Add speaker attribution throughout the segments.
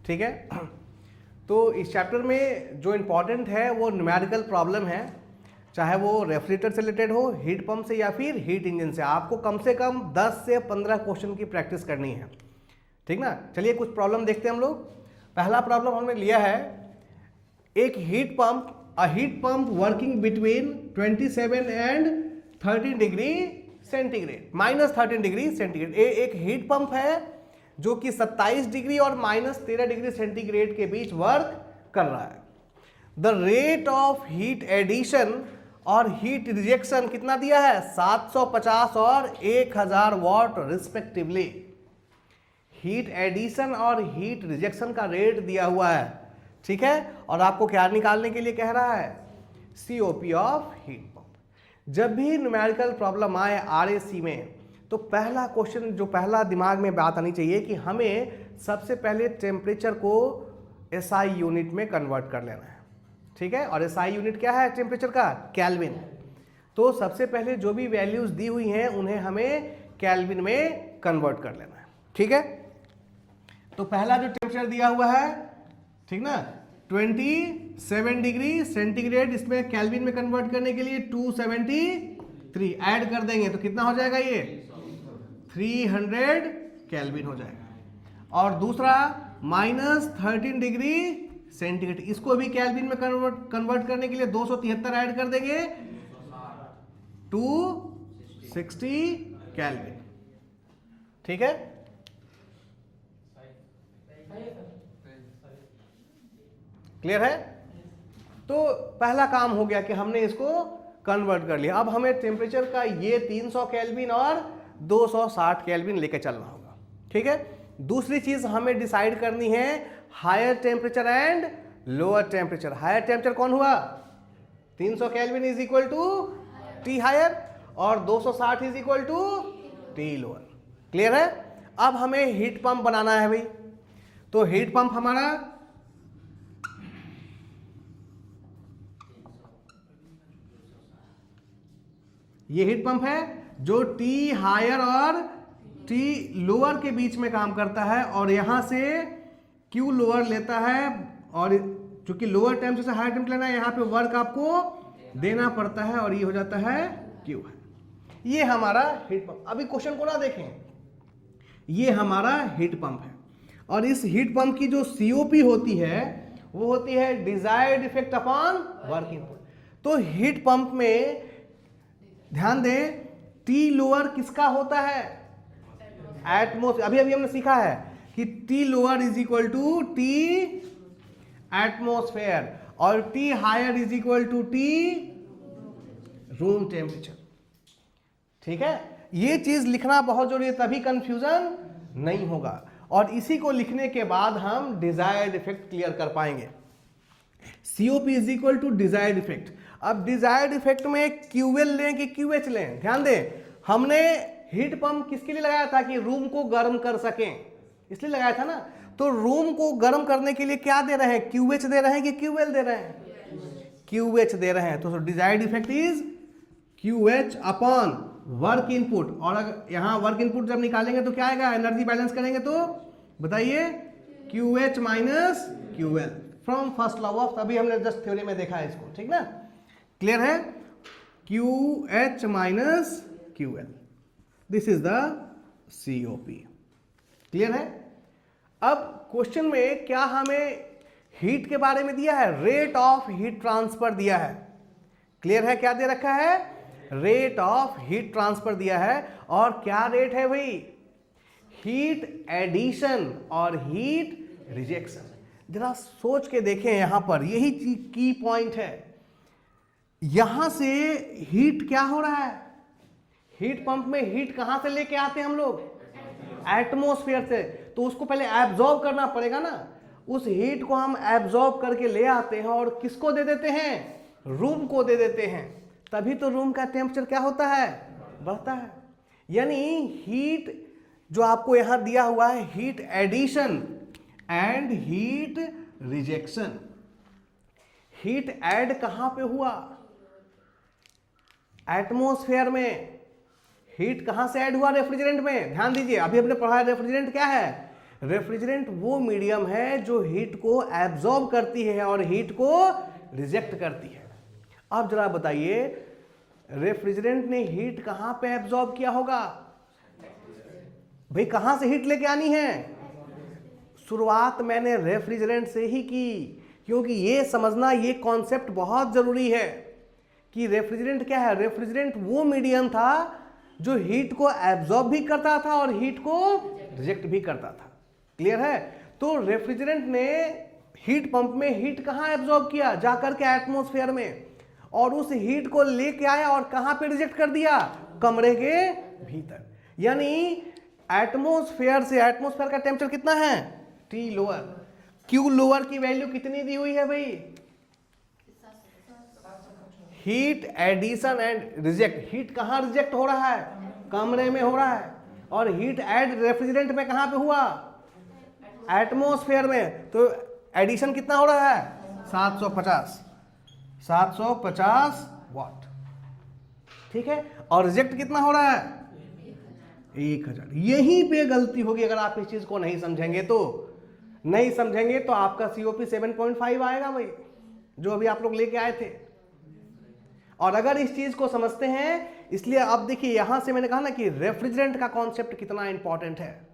Speaker 1: ठीक है। तो इस चैप्टर में जो इम्पोर्टेंट है वो न्यूमेरिकल प्रॉब्लम है, चाहे वो रेफ्रिजरेटर से रिलेटेड हो, हीट पंप से या फिर हीट इंजन से। आपको कम से कम 10 से 15 क्वेश्चन की प्रैक्टिस करनी है, ठीक ना। चलिए कुछ प्रॉब्लम देखते हैं हम लोग। पहला प्रॉब्लम हमने लिया है, एक heat pump working between 27 and 13 degree centigrade, -13 degree centigrade. एक हीट पंप है जो कि 27 डिग्री और -13 डिग्री सेंटीग्रेड के बीच वर्क कर रहा है। The rate of heat addition और हीट रिजेक्शन कितना दिया है, 750 और 1000 वॉट रिस्पेक्टिवली। हीट एडिशन और हीट रिजेक्शन का रेट दिया हुआ है, ठीक है। और आपको क्या निकालने के लिए कह रहा है, COP ऑफ हीट पंप। जब भी न्यूमेरिकल प्रॉब्लम आए RAC में, तो पहला क्वेश्चन जो पहला दिमाग में बात आनी चाहिए कि हमें सबसे पहले टेम्परेचर को SI यूनिट में कन्वर्ट कर लेना है, ठीक है। और SI यूनिट क्या है टेम्परेचर का, केल्विन। तो सबसे पहले जो भी वैल्यूज दी हुई हैं उन्हें हमें केल्विन में कन्वर्ट कर लेना है, ठीक है। तो पहला जो टेम्परेचर दिया हुआ है, ठीक ना, 27 डिग्री सेंटीग्रेड, इसमें केल्विन में कन्वर्ट करने के लिए 273 ऐड कर देंगे तो कितना हो जाएगा, ये 300 केल्विन हो जाएगा। और दूसरा -13 डिग्री सेंटीग्रेड, इसको भी केल्विन में कन्वर्ट करने के लिए 273 ऐड कर देंगे, 260 केल्विन, ठीक है। क्लियर है। तो पहला काम हो गया कि हमने इसको कन्वर्ट कर लिया। अब हमें टेम्परेचर का ये 300 केल्विन और 260 केल्विन लेके चलना होगा, ठीक है। दूसरी चीज हमें डिसाइड करनी है higher temperature and lower temperature. Higher temperature कौन हुआ, 300 kelvin is equal to T higher और 260 is equal to T lower. Clear है। अब हमें हीट पंप बनाना है भाई। तो हीट पंप हमारा ये हीट पंप है जो T हायर और T लोअर के बीच में काम करता है, और यहां से Q लोअर लेता है, और चूंकि लोअर टेम्परेचर से हायर टेम्परेचर लेना है, यहाँ पे वर्क आपको देना पड़ता है, और ये हो जाता है Q है। ये हमारा हीट पंप। अभी क्वेश्चन को ना देखें, ये हमारा हीट पंप है, और इस हीट पंप की जो COP होती है वो होती है desired effect upon work input. तो हीट पंप में ध्यान दें, T लोअर किसका होता है, एटमॉस्फेयर। अभी हमने सीखा है कि T lower is equal to T atmosphere, और T higher is equal to T room temperature, ठीक है। ये चीज लिखना बहुत जरूरी है, तभी कंफ्यूजन नहीं होगा, और इसी को लिखने के बाद हम डिजायर्ड इफेक्ट क्लियर कर पाएंगे। COP is equal to desired effect. अब डिजायर्ड इफेक्ट में QL लें कि QH लें, ध्यान दें, हमने हीट पंप किसके लिए लगाया था कि रूम को गर्म कर सकें, इसलिए लगाया था ना। तो रूम को गर्म करने के लिए क्या दे रहे हैं, QH दे रहे हैं कि QL दे रहे हैं, QH दे रहे हैं। तो desired effect is QH upon work input. और अगर यहां वर्क इनपुट जब निकालेंगे तो क्या आएगा, एनर्जी बैलेंस करेंगे तो बताइए QH minus QL from first law of, अभी हमने जस्ट थ्योरी में देखा है इसको, ठीक ना। क्लियर है, QH minus QL, this is the COP। Clear है। अब क्वेश्चन में क्या हमें हीट के बारे में दिया है, रेट ऑफ हीट ट्रांसफर दिया है। क्लियर है, क्या दे रखा है, रेट ऑफ हीट ट्रांसफर दिया है। और क्या रेट है भाई, हीट एडिशन और हीट रिजेक्शन। जरा सोच के देखें, यहां पर यही की पॉइंट है। यहां से हीट क्या हो रहा है, हीट पंप में हीट कहां से लेके आते हैं हम लोग, एटमॉस्फेयर से। तो उसको पहले एब्जॉर्ब करना पड़ेगा ना, उस हीट को हम एब्जॉर्ब करके ले आते हैं और किसको दे देते हैं, रूम को दे देते हैं। तभी तो रूम का टेम्परेचर क्या होता है, बढ़ता है। यानी हीट जो आपको यहां दिया हुआ है, heat addition and heat rejection. Heat add कहां पे हुआ, एटमॉस्फेयर में। हीट कहां से ऐड हुआ, रेफ्रिजरेंट में। ध्यान दीजिए, अभी हमने पढ़ा है रेफ्रिजरेंट क्या है, रेफ्रिजरेंट वो मीडियम है जो हीट को एब्जॉर्ब करती है और हीट को रिजेक्ट करती है। अब जरा बताइए, रेफ्रिजरेंट ने हीट कहां पे एब्जॉर्ब किया होगा? भाई कहां से हीट लेके आनी है? शुरुआत मैंने रेफ्रिजरेंट से ही की, क्योंकि ये समझना, ये कॉन्सेप्ट बहुत जरूरी है कि रेफ्रिजरेंट क्या है। रेफ्रिजरेंट वो मीडियम था जो हीट को एब्जॉर्ब भी करता था और हीट को रिजेक्ट भी करता था। क्लियर है? तो रेफ्रिजरेंट ने हीट पंप में हीट कहां एब्जॉर्ब किया? जाकर के एटमॉस्फेयर में, और उस हीट को लेके आया और कहां पे रिजेक्ट कर दिया? कमरे के भीतर। यानी एटमॉस्फेयर से, एटमॉस्फेयर का टेम्परेचर कितना है? T lower. Q लोअर की वैल्यू कितनी दी हुई है भाई? Heat addition and reject. Heat कहां रिजेक्ट हो रहा है? कमरे में हो रहा है। और हीट ऐड रेफ्रिजरेंट में कहां पे हुआ? एटमॉस्फेयर में। तो एडिशन कितना हो रहा है? 750 वाट। ठीक है। और रिजेक्ट कितना हो रहा है? 1000। यहीं पे गलती होगी अगर आप इस चीज को नहीं समझेंगे तो। नहीं समझेंगे तो आपका COP 7.5 आएगा भाई, जो अभी आप लोग लेके आए थे। और अगर इस चीज को समझते हैं, इसलिए अब देखिए यहां से मैंने कहा ना कि रेफ्रिजरेंट का कॉन्सेप्ट कितना इंपॉर्टेंट है।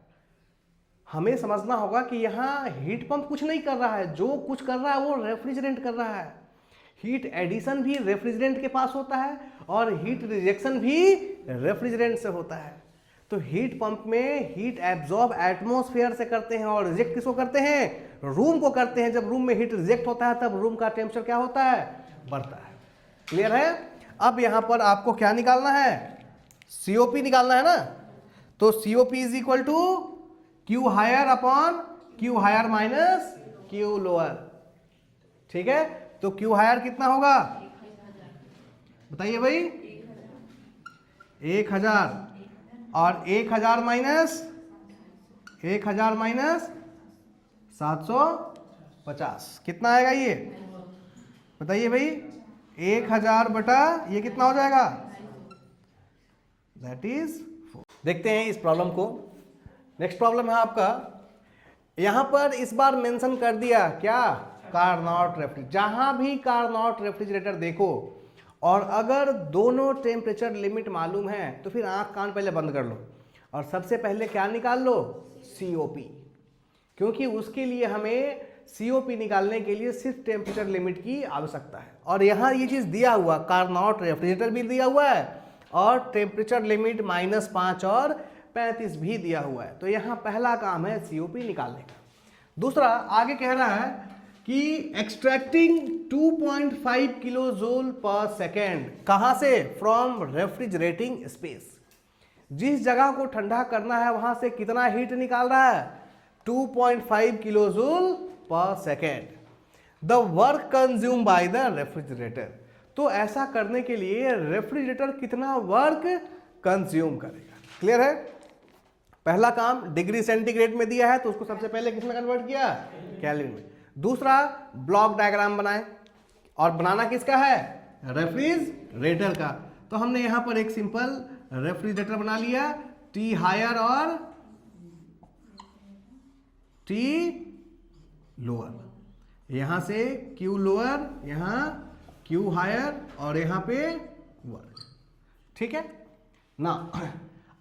Speaker 1: हमें समझना होगा कि यहां हीट पंप कुछ नहीं कर रहा है, जो कुछ कर रहा है वो रेफ्रिजरेंट कर रहा है। हीट एडिशन भी रेफ्रिजरेंट के पास होता है और हीट रिजेक्शन भी रेफ्रिजरेंट से होता है। तो हीट पंप में हीट एब्जॉर्ब एटमॉस्फेयर से करते हैं और रिजेक्ट किसको करते हैं? रूम को करते हैं। जब रूम में हीट रिजेक्ट होता है तब रूम का टेम्परेचर क्या होता है? बढ़ता है। क्लियर है? अब यहां पर आपको क्या निकालना है? COP निकालना है ना। तो COP is equal to Q higher upon Q higher minus Q lower. ठीक है। तो Q हायर कितना होगा बताइए भाई? 1000। और 1000 माइनस 750 कितना आएगा ये? बताइए भाई। 1000 बटा ये कितना हो जाएगा? That is 4। देखते हैं इस प्रॉब्लम को। नेक्स्ट प्रॉब्लम है आपका, यहां पर इस बार मेंशन कर दिया क्या? Carnot refrigerator. जहां भी कार्नोट रेफ्रिजरेटर देखो और अगर दोनों टेम्परेचर लिमिट मालूम है तो फिर आंख कान पहले बंद कर लो और सबसे पहले क्या निकाल लो? COP। क्योंकि उसके लिए हमें COP निकालने के लिए सिर्फ टेम्परेचर लिमिट की आवश्यकता है। और यहाँ ये चीज़ दिया हुआ, कार्नोट रेफ्रिजरेटर भी दिया हुआ है और टेम्परेचर लिमिट -5 और 35 भी दिया हुआ है। तो यहाँ पहला काम है COP निकालने का। दूसरा आगे कह रहा है कि एक्सट्रैक्टिंग 2.5 किलो जूल पर सेकेंड। कहां से? From refrigerating space. जिस जगह को ठंडा करना है वहां से कितना हीट निकाल रहा है? 2.5 किलो जूल पर second. The work consume by the refrigerator. तो ऐसा करने के लिए रेफ्रिजरेटर कितना वर्क कंज्यूम करेगा? क्लियर है? पहला काम डिग्री सेंटीग्रेड में दिया है तो उसको सबसे पहले किसमें कन्वर्ट किया? केल्विन में। दूसरा ब्लॉक डायग्राम बनाए, और बनाना किसका है? रेफ्रिजरेटर का। तो हमने यहां पर एक सिंपल रेफ्रिजरेटर बना लिया, T हायर और T लोअर। यहां से Q लोअर, यहां Q हायर और यहां पे वर्क। ठीक है ना।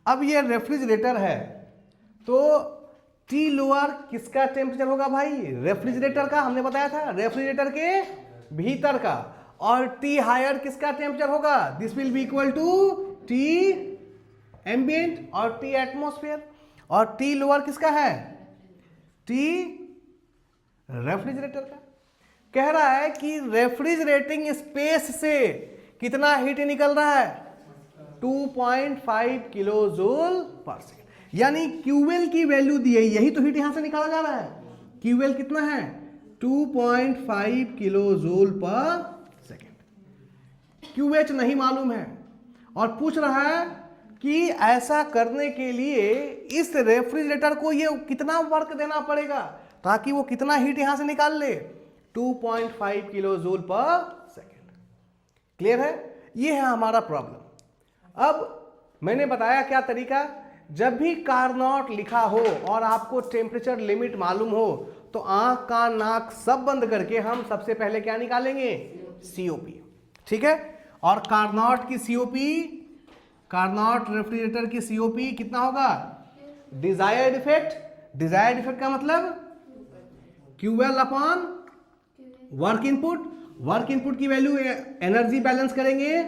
Speaker 1: अब ये रेफ्रिजरेटर है तो T लोअर किसका टेम्परेचर होगा भाई? रेफ्रिजरेटर का। हमने बताया था रेफ्रिजरेटर के भीतर का। और T हायर किसका टेम्परेचर होगा? This will be equal to T ambient और T एटमॉस्फेयर। और T लोअर किसका है? T रेफ्रिजरेटर का। कह रहा है कि रेफ्रिजरेटिंग स्पेस से कितना हीट निकल रहा है? 2.5 किलो जूल पर सेकेंड। यानी QL की वैल्यू दी है, यही तो हीट यहां से निकाला जा रहा है। QL कितना है? 2.5 किलो जूल पर सेकेंड। QH नहीं मालूम है और पूछ रहा है कि ऐसा करने के लिए इस रेफ्रिजरेटर को ये कितना वर्क देना पड़ेगा ताकि वो कितना हीट यहां से निकाल ले? 2.5 किलो जूल पर सेकेंड। क्लियर है? ये है हमारा प्रॉब्लम। अब मैंने बताया क्या तरीका, जब भी कार्नॉट लिखा हो और आपको टेम्परेचर लिमिट मालूम हो तो आंख कान नाक सब बंद करके हम सबसे पहले क्या निकालेंगे? सीओपी। ठीक है, और कार्नॉट की सीओपी, कार्नॉट रेफ्रिजरेटर की सीओपी कितना होगा? Desired effect. डिजायर्ड इफेक्ट का मतलब QL upon work input. Work input की वैल्यू एनर्जी बैलेंस करेंगे,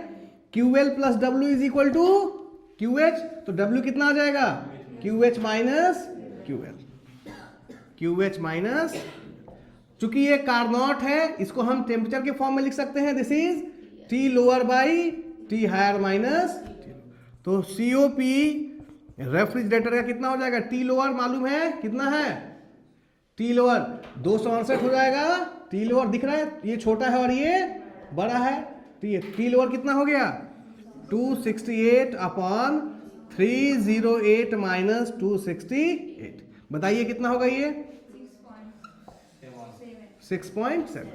Speaker 1: QL plus W is equal to QH. तो डब्ल्यू कितना आ जाएगा? QH minus QL. QH minus, चूंकि ये कार्नॉट है इसको हम टेम्परेचर के फॉर्म में लिख सकते हैं, this is T lower by T higher minus. तो सीओपी रेफ्रिजरेटर का कितना हो जाएगा? टी लोअर मालूम है कितना है? टी लोअर 268 हो जाएगा। टी लोअर दिख रहा है, ये छोटा है और ये बड़ा है, तो ये टी लोअर कितना हो गया? 268 अपॉन 308 माइनस 268। बताइए कितना होगा ये? 6.7।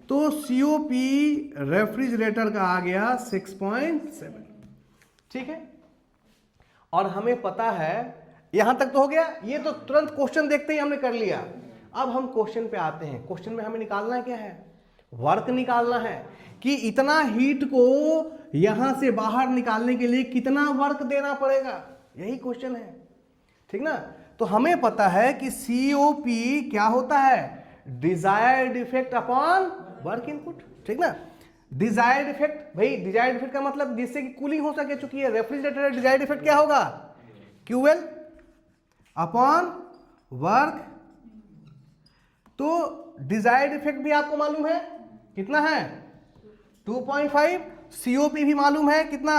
Speaker 1: तो सीओपी रेफ्रिजरेटर का आ गया 6.7। ठीक है, और हमें पता है यहां तक तो हो गया। ये तो तुरंत क्वेश्चन देखते ही हमने कर लिया। अब हम क्वेश्चन पे आते हैं। क्वेश्चन में हमें निकालना क्या है? वर्क निकालना है कि इतना हीट को यहां से बाहर निकालने के लिए कितना वर्क देना पड़ेगा, यही क्वेश्चन है। ठीक ना? तो हमें पता है कि सीओपी क्या होता है? Desired effect upon work input. ठीक ना? डिजायर्ड इफेक्ट, भाई डिजायर्ड इफेक्ट का मतलब जिससे कि कूलिंग हो सके, चूंकि ये रेफ्रिजरेटर है, डिजायर्ड इफेक्ट क्या होगा? QL upon work. तो डिजायर्ड इफेक्ट भी आपको मालूम है कितना है? 2.5। सीओपी भी मालूम है कितना?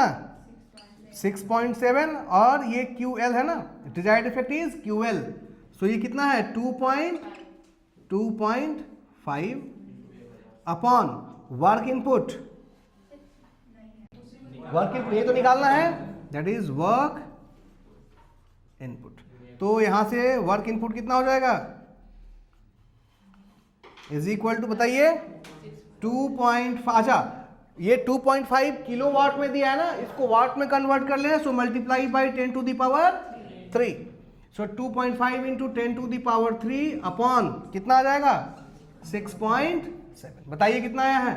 Speaker 1: 6.7। और ये क्यूएल है ना, डिजायर्ड इफेक्ट इज क्यूएल। सो ये कितना है? 2.5 upon work input. Work input ये तो निकालना है, दैट इज वर्क इनपुट। तो यहां से वर्क इनपुट कितना हो जाएगा? इज इक्वल टू, बताइए 2.5। अच्छा, ये 2.5 किलो वाट में दिया है ना, इसको वाट में कन्वर्ट कर लेना। So multiply by 10 to the power 3। So 2.5 into 10 to the power 3 upon कितना आ जाएगा? 6.7। बताइए कितना आया है?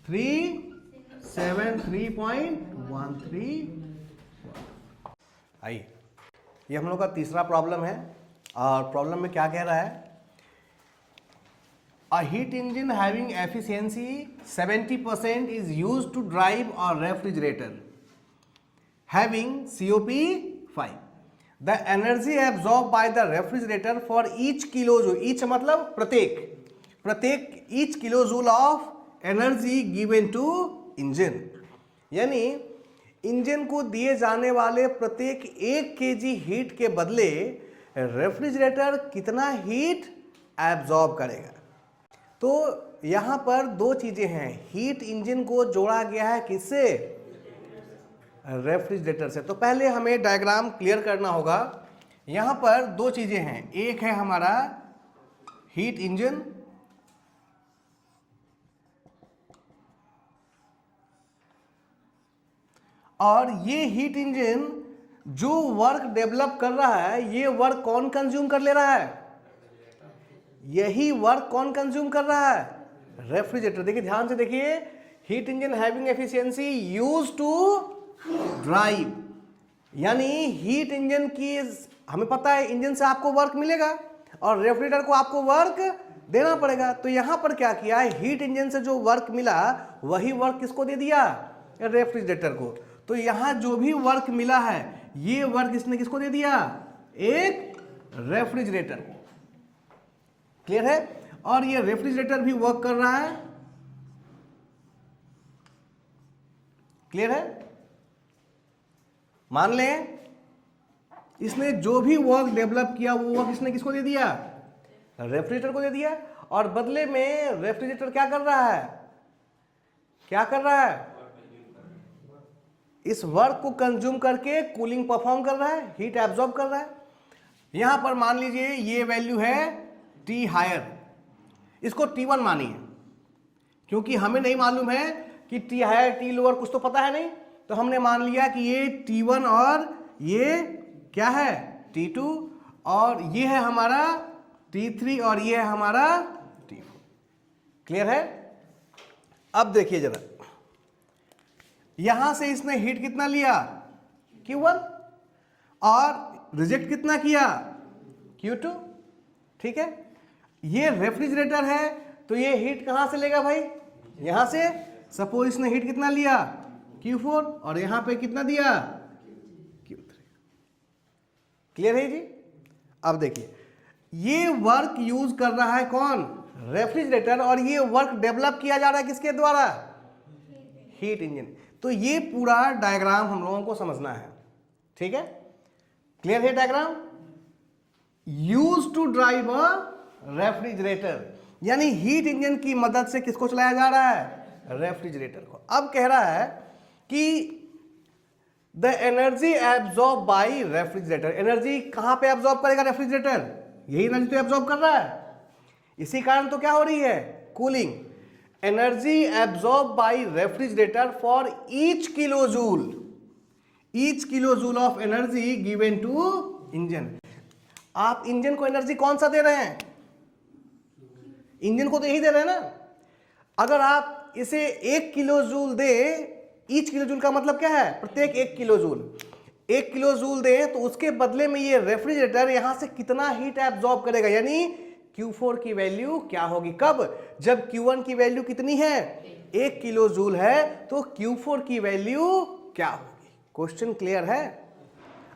Speaker 1: 373.13। आइए, ये हम लोग का तीसरा प्रॉब्लम है। और प्रॉब्लम में क्या कह रहा है? A heat engine having efficiency 70% is used to drive a refrigerator having COP 5. The energy absorbed by the refrigerator for each kilojoule, each मतलब प्रत्येक each kilojoule of energy given to engine, यानी engine को दिए जाने वाले प्रत्येक 1 kg heat के बदले रेफ्रिजरेटर कितना हीट एब्जॉर्ब करेगा। तो यहां पर दो चीजें हैं, हीट इंजन को जोड़ा गया है किससे? रेफ्रिजरेटर से। तो पहले हमें डायग्राम क्लियर करना होगा। यहां पर दो चीजें हैं, एक है हमारा हीट इंजन और ये हीट इंजन जो वर्क डेवलप कर रहा है, ये वर्क कौन कंज्यूम कर ले रहा है? यही वर्क कौन कंज्यूम कर रहा है? रेफ्रिजरेटर। देखिए ध्यान से देखिए, heat engine having efficiency used to drive, यानी हीट इंजन की, हमें पता है इंजन से आपको वर्क मिलेगा और रेफ्रिजरेटर को आपको वर्क देना पड़ेगा। तो यहां पर क्या किया है? हीट इंजन से जो वर्क मिला वही वर्क किसको दे दिया? रेफ्रिजरेटर को। तो यहां जो भी वर्क मिला है ये वर्क इसने किसको दे दिया? एक रेफ्रिजरेटर को। क्लियर है? और ये रेफ्रिजरेटर भी वर्क कर रहा है। क्लियर है? मान लें इसने जो भी वर्क डेवलप किया वो वर्क इसने किसको दे दिया? रेफ्रिजरेटर को दे दिया। और बदले में रेफ्रिजरेटर क्या कर रहा है? क्या कर रहा है? इस वर्क को कंज्यूम करके कूलिंग परफॉर्म कर रहा है, हीट एब्जॉर्ब कर रहा है। यहां पर मान लीजिए ये वैल्यू है टी हायर, इसको T1 मानिए, क्योंकि हमें नहीं मालूम है कि टी हायर टी लोअर, कुछ तो पता है नहीं। तो हमने मान लिया कि ये T1 और ये क्या है T2 और ये है हमारा T3 और ये है हमारा T4। क्लियर है? अब देखिए जरा, यहां से इसने हीट कितना लिया Q1 और रिजेक्ट कितना किया Q2। ठीक है, ये रेफ्रिजरेटर है तो ये हीट कहां से लेगा भाई, यहां से। सपोज इसने हीट कितना लिया Q4 और यहां पे कितना दिया Q3। क्लियर है जी? अब देखिए, ये वर्क यूज कर रहा है कौन, रेफ्रिजरेटर, और ये वर्क डेवलप किया जा रहा है किसके द्वारा, हीट इंजन। तो ये पूरा डायग्राम हम लोगों को समझना है। ठीक है, क्लियर है diagram? Use to drive a refrigerator, यानी हीट इंजन की मदद से किसको चलाया जा रहा है, रेफ्रिजरेटर को। अब कह रहा है कि the energy absorb by refrigerator, energy कहां पे एब्जॉर्ब करेगा रेफ्रिजरेटर, यही एनर्जी तो एब्जॉर्ब कर रहा है, इसी कारण तो क्या हो रही है, cooling. Energy absorb by refrigerator for each kilo joule of energy given to engine. आप इंजन को एनर्जी कौन सा दे रहे हैं, इंजन को तो यही दे रहे हैं ना। अगर आप इसे 1 किलो जूल दे, ईच किलो जूल का मतलब क्या है, प्रत्येक 1 किलो जूल, 1 किलो जूल दे, तो उसके बदले में ये रेफ्रिजरेटर यहां से कितना हीट एब्जॉर्ब करेगा, यानी Q4 की वैल्यू क्या होगी, कब, जब Q1 की वैल्यू कितनी है 1 किलो जूल है, तो Q4 की वैल्यू क्या होगी। क्वेश्चन क्लियर है?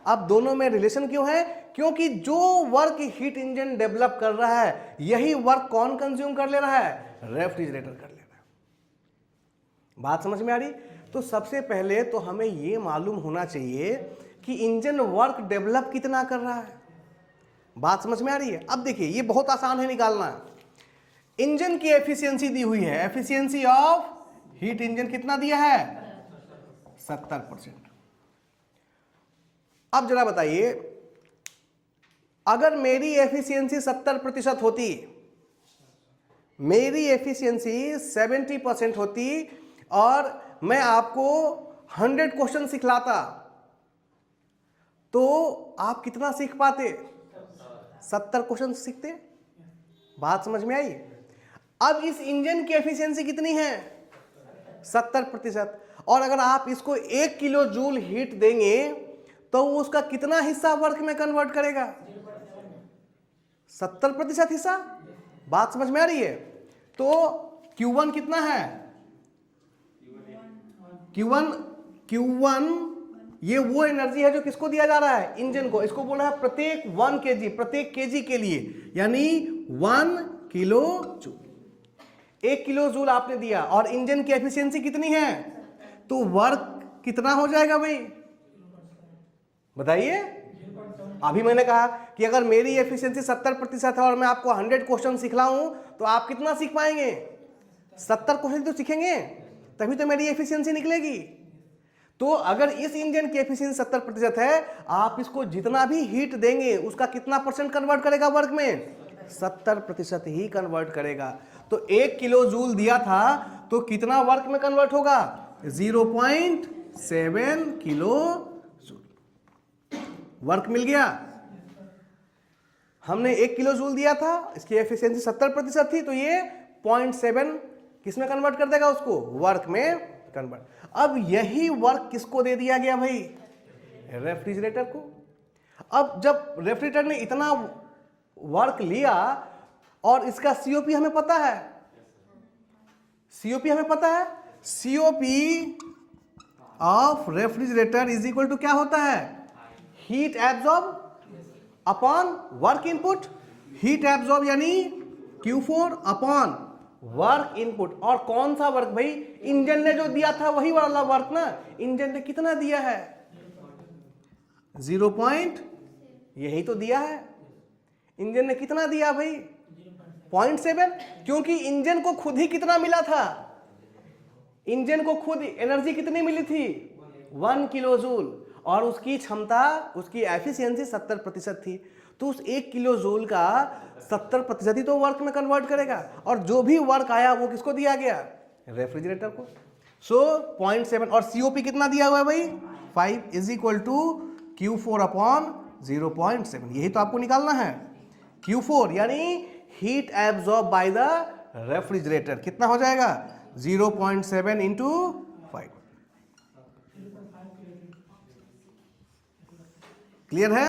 Speaker 1: अब दोनों में रिलेशन क्यों है, क्योंकि जो वर्क हीट इंजन डेवलप कर रहा है यही वर्क कौन कंज्यूम कर ले रहा है, रेफ्रिजरेटर कर ले रहा है। बात समझ में आ रही? तो सबसे पहले तो हमें यह मालूम होना चाहिए कि इंजन वर्क डेवलप कितना कर रहा है। बात समझ में आ रही है? अब देखिए, ये बहुत आसान है निकालना। इंजन की एफिशिएंसी दी हुई है, एफिशिएंसी ऑफ हीट इंजन कितना दिया है, 70%। अब जरा बताइए, अगर मेरी एफिशिएंसी 70% होती, मेरी एफिशिएंसी 70% होती और मैं आपको 100 क्वेश्चन सिखलाता, तो आप कितना सीख पाते, 70 क्वेश्चन सीखते। बात समझ में आई? अब इस इंजन की एफिशिएंसी कितनी है, 70%, और अगर आप इसको 1 किलो जूल हीट देंगे तो वो उसका कितना हिस्सा वर्क में कन्वर्ट करेगा, 70% हिस्सा। बात समझ में आ रही है? तो Q1 कितना है, Q1 ये वो एनर्जी है जो किसको दिया जा रहा है, इंजन को। इसको बोला है प्रत्येक 1 kg, प्रत्येक केजी के लिए, यानी 1 किलो जूल। 1 किलो जूल आपने दिया और इंजन की एफिशिएंसी कितनी है, तो वर्क कितना हो जाएगा भाई, बताइए। अभी मैंने कहा कि अगर मेरी एफिशिएंसी 70% है और मैं आपको 100 क्वेश्चन सिखलाऊं तो आप कितना सीख पाएंगे, 70 क्वेश्चन तो सीखेंगे, तभी तो मेरी एफिशिएंसी निकलेगी। तो अगर इस इंजन की एफिशिएंसी 70% है, आप इसको जितना भी हीट देंगे उसका कितना परसेंट कन्वर्ट करेगा वर्क में, 70% ही कन्वर्ट करेगा। तो 1 किलो जूल दिया था तो कितना वर्क में कन्वर्ट होगा, 0.7 किलो जूल वर्क मिल गया। हमने 1 किलो जूल दिया था, इसकी एफिशिएंसी 70% थी, तो ये 0.7 किसमें कन्वर्ट कर देगा, उसको वर्क में कन्वर्ट। अब यही वर्क किसको दे दिया गया भाई, रेफ्रिजरेटर को। अब जब रेफ्रिजरेटर ने इतना वर्क लिया और इसका सीओपी हमें पता है, सीओपी हमें पता है, COP of refrigerator is equal to क्या होता है, heat absorb upon work input. Heat absorb यानी Q4 अपॉन वर्क इनपुट। और कौन सा वर्क भाई, इंजन ने जो दिया था वही वाला वर्क ना। इंजन ने कितना दिया है, 0. यही तो दिया है। इंजन ने कितना दिया भाई, 0.7, क्योंकि इंजन को खुद ही कितना मिला था, इंजन को खुद एनर्जी कितनी मिली थी, 1 किलो जूल, और उसकी क्षमता, उसकी एफिशिएंसी 70% थी। तो उस 1 किलो जूल का 70% ही तो वर्क में कन्वर्ट करेगा, और जो भी वर्क आया वो किसको दिया गया, रेफ्रिजरेटर को। सो 0.7 और COP कितना दिया हुआ है भाई 5 is equal to Q4 upon 0.7, यही तो आपको निकालना है। Q4 यानी heat absorb by the refrigerator कितना हो जाएगा 0.7 इंटू 5। क्लियर है?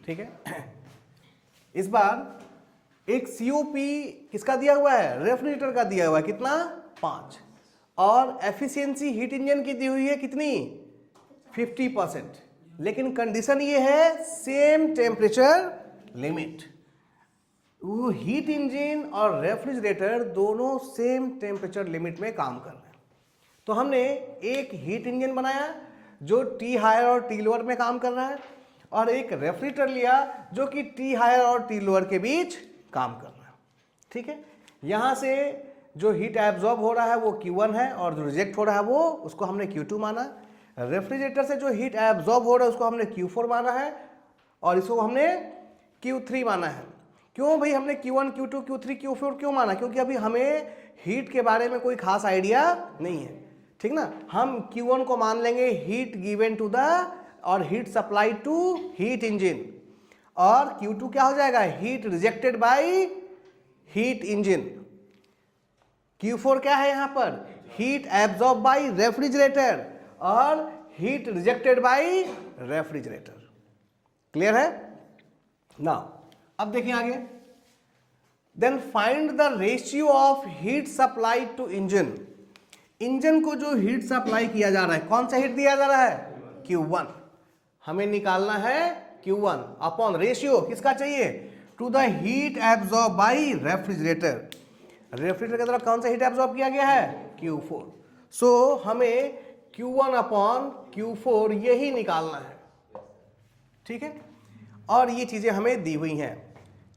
Speaker 1: ठीक है। इस बार एक COP किसका दिया हुआ है रेफ्रिजरेटर का दिया हुआ है कितना 5, और एफिशिएंसी हीट इंजन की दी हुई है कितनी 50%, लेकिन कंडीशन ये है सेम टेम्परेचर लिमिट। वो हीट इंजन और रेफ्रिजरेटर दोनों सेम टेम्परेचर लिमिट में काम कर रहे हैं। तो हमने एक हीट इंजन बनाया जो T हायर और T लोअर में काम कर रहा है, और एक रेफ्रिजरेटर लिया जो कि T हायर और T लोअर के बीच काम कर रहा है। ठीक है, यहां से जो हीट एब्जॉर्ब हो रहा है वो Q1 है, और जो रिजेक्ट हो रहा है वो उसको हमने Q2 माना। रेफ्रिजरेटर से जो हीट एब्जॉर्ब हो रहा है उसको हमने Q4 माना है, और इसको हमने Q3 माना है। क्यों भाई हमने Q1 Q2 Q3 Q4 क्यों माना? क्योंकि अभी हमें हीट के बारे में कोई खास आइडिया नहीं है, ठीक ना। हम Q1 को मान लेंगे हीट गिवन टू द और heat supply to heat engine, और Q2 क्या हो जाएगा heat rejected by heat engine. Q4 क्या है यहां पर हीट एब्जॉर्ब बाय रेफ्रिजरेटर और heat rejected by refrigerator. Clear है ना? अब देखिए आगे, then find the ratio of heat supply to engine. Engine को जो हीट सप्लाई किया जा रहा है, कौन सा हीट दिया जा रहा है Q1, हमें निकालना है Q1 अपॉन रेशियो किसका चाहिए to the heat absorb by refrigerator. Refrigerator की तरफ कौन सा हीट एब्जॉर्ब किया गया है Q4। सो हमें Q1 अपॉन Q4 यही निकालना है। ठीक है, और ये चीजें हमें दी हुई हैं।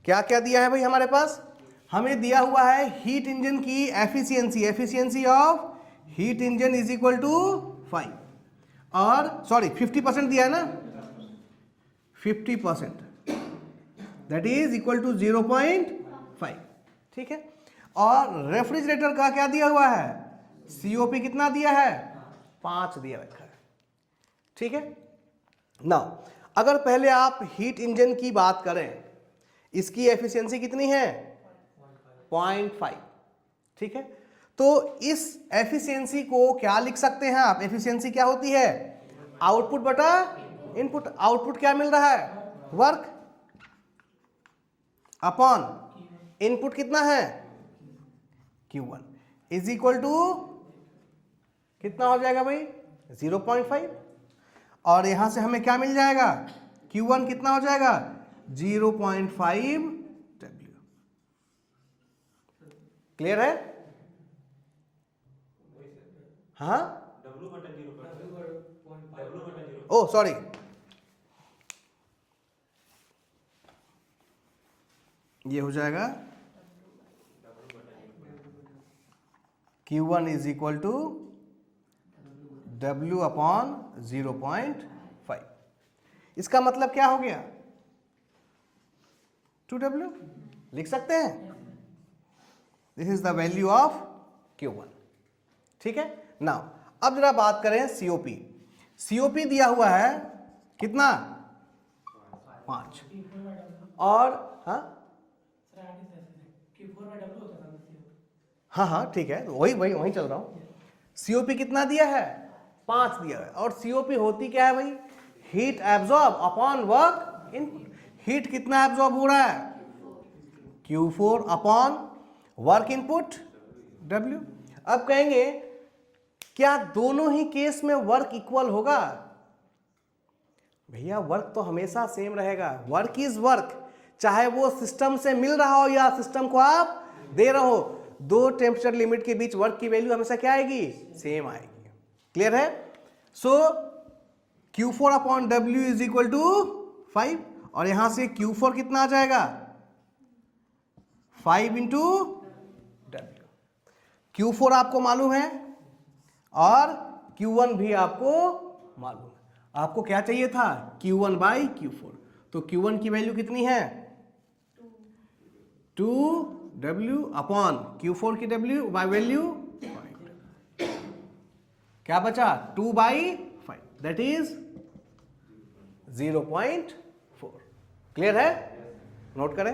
Speaker 1: क्या क्या दिया है भाई हमारे पास? हमें दिया हुआ है हीट इंजन की efficiency, efficiency of heat engine is equal to 5, और सॉरी 50% दिया है ना, 50% दैट इज इक्वल टू 0.5। ठीक है, और रेफ्रिजरेटर का क्या दिया हुआ है COP कितना दिया है 5 दिया रखा है। ठीक है ना, अगर पहले आप हीट इंजन की बात करें, इसकी एफिशिएंसी कितनी है 0.5। ठीक है, तो इस एफिशिएंसी को क्या लिख सकते हैं आप? एफिशिएंसी क्या होती है आउटपुट बटा इनपुट। आउटपुट क्या मिल रहा है वर्क अपॉन इनपुट कितना है Q1 इज इक्वल टू कितना हो जाएगा भाई 0.5, और यहां से हमें क्या मिल जाएगा Q1 कितना हो जाएगा 0.5 W। क्लियर है? हाँ, ओ सॉरी, ये हो जाएगा Q1 is equal to W upon 0.5। इसका मतलब क्या हो गया 2W लिख सकते हैं। This is the value of Q1। ठीक है, नाउ अब जरा बात करें COP। COP दिया हुआ है कितना 5, और हाँ ठीक है, वही चल रहा हूं। COP कितना दिया है 5 दिया है, और COP होती क्या है भाई heat absorb upon work input. Heat कितना एब्जॉर्ब हो रहा है Q4 upon work input W। अब कहेंगे क्या दोनों ही केस में वर्क इक्वल होगा? भैया वर्क तो हमेशा सेम रहेगा। वर्क इज वर्क, चाहे वो सिस्टम से मिल रहा हो या सिस्टम को आप दे रहे हो, दो टेम्परेचर लिमिट के बीच वर्क की वैल्यू हमेशा क्या आएगी सेम आएगी। क्लियर है? So Q4 upon W is equal to 5, और यहां से Q4 कितना आ जाएगा 5 इंटू W। Q4 आपको मालूम है और Q1 भी आपको मालूम है। आपको क्या चाहिए था Q1 बाई Q4, तो Q1 की वैल्यू कितनी है 2W अपॉन Q4 की W बाय वैल्यू 5। क्या बचा 2/5 दैट इज 0.4। क्लियर है? नोट करें।